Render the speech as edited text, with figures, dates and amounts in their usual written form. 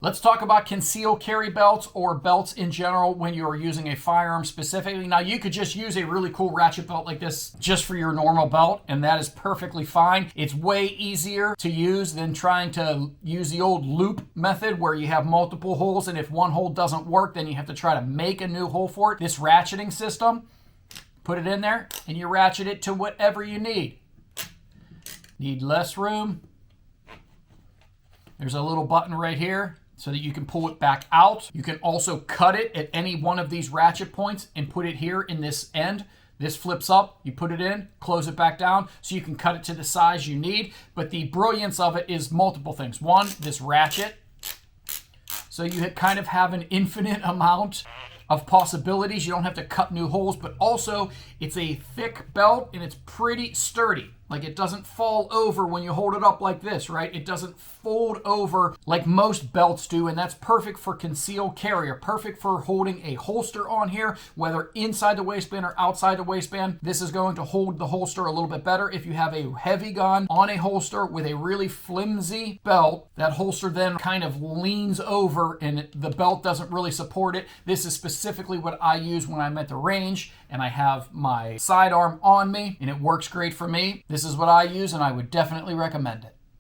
Let's talk about concealed carry belts or belts in general when you are using a firearm specifically. Now, you could just use a really cool ratchet belt like this just for your normal belt, and that is perfectly fine. It's way easier to use than trying to use the old loop method where you have multiple holes, and if one hole doesn't work, then you have to try to make a new hole for it. This ratcheting system, put it in there, and you ratchet it to whatever you need. Need less room? There's a little button right here so that you can pull it back out. You can also cut it at any one of these ratchet points and put it here in this end. This flips up, you put it in, close it back down, so you can cut it to the size you need. But the brilliance of it is multiple things. One, this ratchet. So you kind of have an infinite amount of possibilities. You don't have to cut new holes, but also it's a thick belt and it's pretty sturdy. Like, it doesn't fall over when you hold it up like this, right? It doesn't fold over like most belts do, and that's perfect for concealed carry, perfect for holding a holster on here, whether inside the waistband or outside the waistband. This is going to hold the holster a little bit better. If you have a heavy gun on a holster with a really flimsy belt, that holster then kind of leans over and the belt doesn't really support it. This is specifically what I use when I'm at the range and I have my sidearm on me, and it works great for me. This is what I use, and I would definitely recommend it.